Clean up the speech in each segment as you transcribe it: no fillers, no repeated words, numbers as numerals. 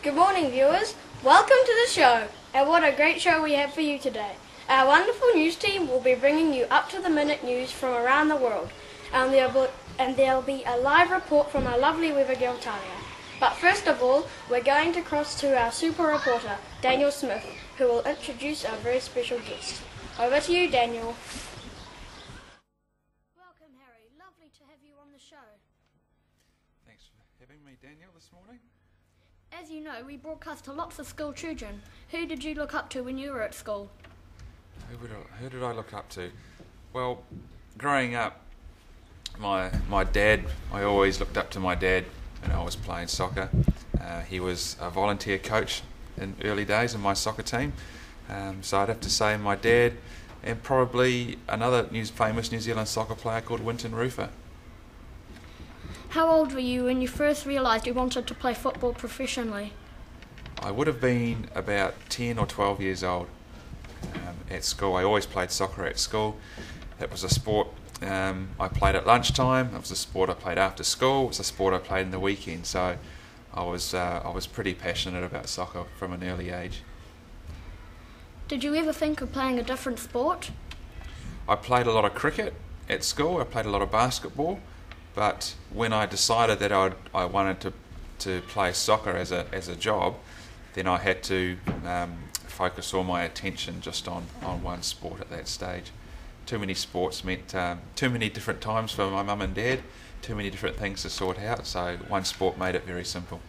Good morning, viewers. Welcome to the show, and what a great show we have for you today. Our wonderful news team will be bringing you up-to-the-minute news from around the world, and there'll be a live report from our lovely weather girl, Talia. But first of all, we're going to cross to our super reporter, Daniel Smith, who will introduce our very special guest. Over to you, Daniel. Welcome, Harry. Lovely to have you on the show. Thanks for having me, Daniel, this morning. As you know, we broadcast to lots of school children. Who did you look up to when you were at school? Who did I look up to? Well, growing up, my dad, I always looked up to my dad when I was playing soccer. He was a volunteer coach in early days in my soccer team. So I'd have to say my dad, and probably another famous New Zealand soccer player called Winton Rufer. How old were you when you first realised you wanted to play football professionally? I would have been about 10 or 12 years old. At school, I always played soccer at school. It was a sport I played at lunchtime. It was a sport I played after school. It was a sport I played in the weekend. So I was pretty passionate about soccer from an early age. Did you ever think of playing a different sport? I played a lot of cricket at school. I played a lot of basketball. But when I decided that I wanted to play soccer as a job, then I had to focus all my attention just on one sport at that stage. Too many sports meant too many different times for my mum and dad, too many different things to sort out, so one sport made it very simple.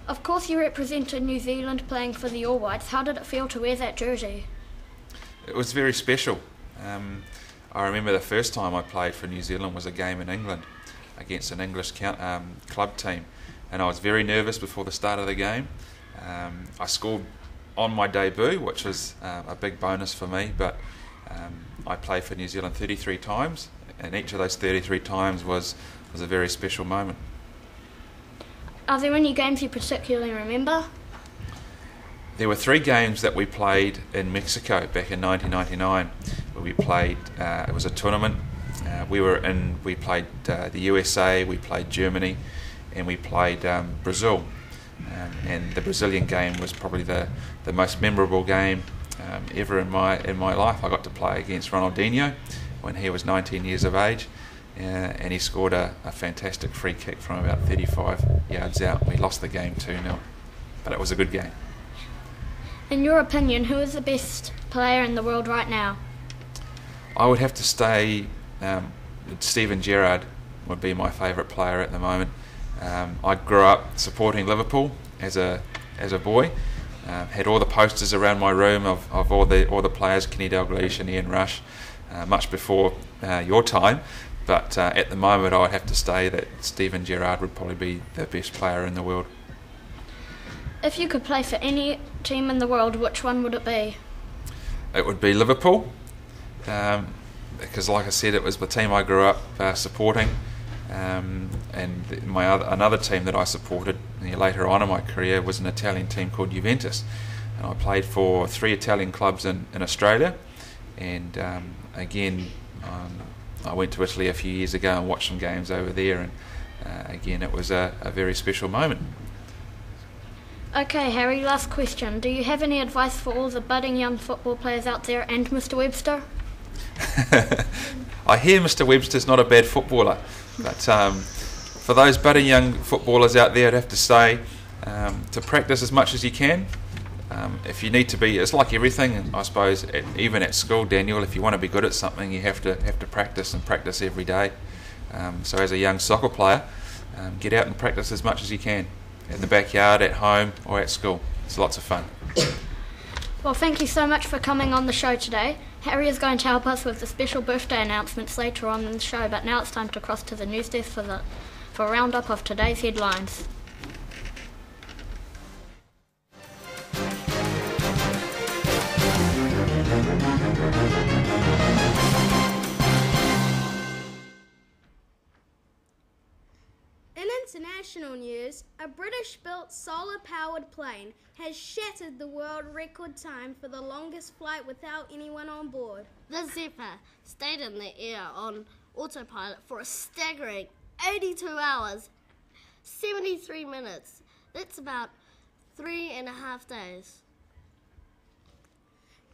Of course you represented New Zealand playing for the All Whites. How did it feel to wear that jersey? It was very special. I remember the first time I played for New Zealand was a game in England against an English club team, and I was very nervous before the start of the game. I scored on my debut, which was a big bonus for me, but I played for New Zealand 33 times, and each of those 33 times was a very special moment. Are there any games you particularly remember? There were 3 games that we played in Mexico back in 1999, where we played. It was a tournament. We played the USA, we played Germany, and we played Brazil. And the Brazilian game was probably the most memorable game ever in my life. I got to play against Ronaldinho when he was 19 years of age, and he scored a fantastic free kick from about 35 yards out. We lost the game 2-0, but it was a good game. In your opinion, who is the best player in the world right now? I would have to say Steven Gerrard would be my favourite player at the moment. I grew up supporting Liverpool as a boy. Had all the posters around my room of all the players, Kenny Dalglish and Ian Rush, much before your time. But at the moment, I would have to say that Steven Gerrard would probably be the best player in the world. If you could play for any team in the world, which one would it be? It would be Liverpool, because like I said, it was the team I grew up supporting, and another team that I supported later on in my career was an Italian team called Juventus, and I played for 3 Italian clubs in Australia, and again I went to Italy a few years ago and watched some games over there, and again it was a very special moment. Okay, Harry, last question. Do you have any advice for all the budding young football players out there and Mr. Webster? I hear Mr. Webster's not a bad footballer, but for those budding young footballers out there, I'd have to say to practice as much as you can. If you need to be, it's like everything, I suppose, even at school, Daniel, if you want to be good at something, you have to practice and practice every day. So as a young soccer player, get out and practice as much as you can. In the backyard, at home, or at school. It's lots of fun. Well, thank you so much for coming on the show today. Harry is going to help us with the special birthday announcements later on in the show, but now it's time to cross to the news desk for a roundup of today's headlines. In international news, a British-built solar-powered plane has shattered the world record time for the longest flight without anyone on board. The Zephyr stayed in the air on autopilot for a staggering 82 hours, 73 minutes. It's about 3.5 days.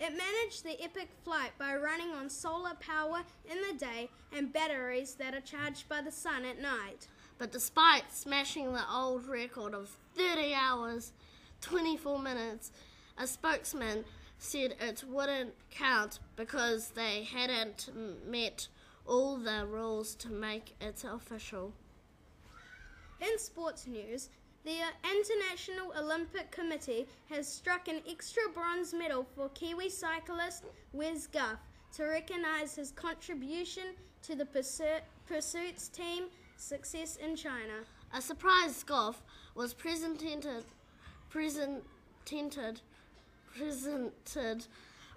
It managed the epic flight by running on solar power in the day and batteries that are charged by the sun at night. But despite smashing the old record of 30 hours, 24 minutes, a spokesman said it wouldn't count because they hadn't met all the rules to make it official. In sports news, the International Olympic Committee has struck an extra bronze medal for Kiwi cyclist Wes Guff to recognise his contribution to the pursuits team success in China. A surprise scarf was presented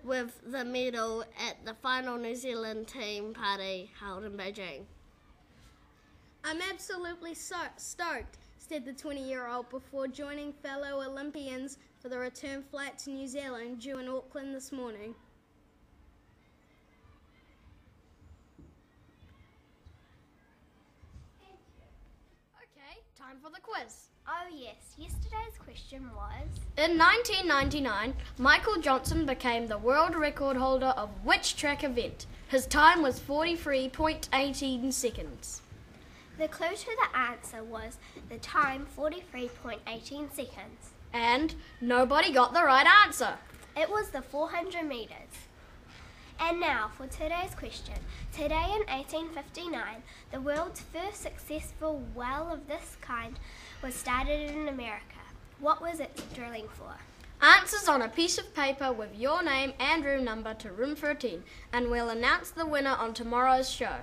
with the medal at the final New Zealand team party held in Beijing. I'm absolutely stoked, said the 20-year-old before joining fellow Olympians for the return flight to New Zealand due in Auckland this morning. Okay, time for the quiz. Oh yes, yesterday's question was... In 1999, Michael Johnson became the world record holder of which track event? His time was 43.18 seconds. The clue to the answer was the time 43.18 seconds. And nobody got the right answer. It was the 400 metres. And now for today's question. Today in 1859, the world's first successful well of this kind was started in America. What was it drilling for? Answers on a piece of paper with your name and room number to room 13, and we'll announce the winner on tomorrow's show.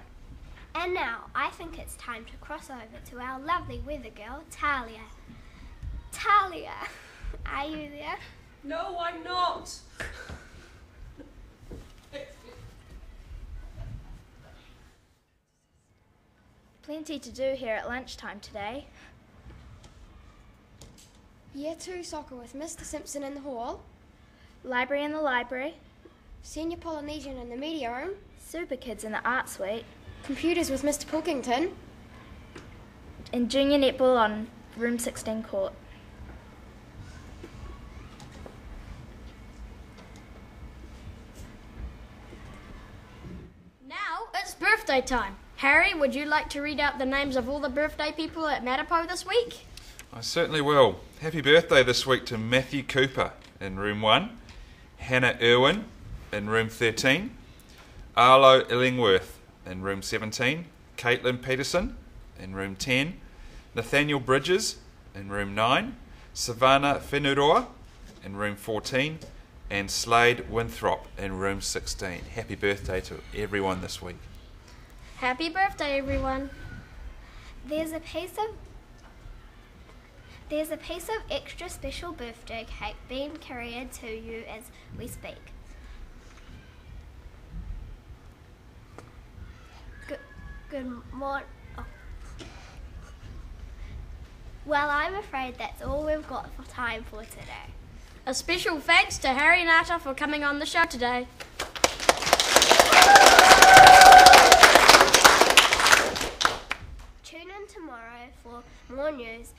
And now, I think it's time to cross over to our lovely weather girl, Talia. Talia, are you there? No, I'm not. Plenty to do here at lunchtime today. Year 2 soccer with Mr. Simpson in the hall. Library in the library. Senior Polynesian in the media room. Super kids in the art suite. Computers with Mr. Pilkington. And junior netball on room 16 court. Now it's birthday time. Harry, would you like to read out the names of all the birthday people at Matapo this week? I certainly will. Happy birthday this week to Matthew Cooper in room 1, Hannah Irwin in room 13, Arlo Illingworth in room 17, Caitlin Peterson in room 10, Nathaniel Bridges in room 9, Savannah Whenuroa in room 14, and Slade Winthrop in room 16. Happy birthday to everyone this week. Happy birthday, everyone. There's a piece of extra special birthday cake being carried to you as we speak. Good morning. Oh. Well, I'm afraid that's all we've got for time for today. A special thanks to Harry Ngata for coming on the show today. Tune in tomorrow for more news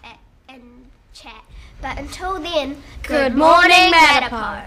and chat. But until then, Good morning, Matapo.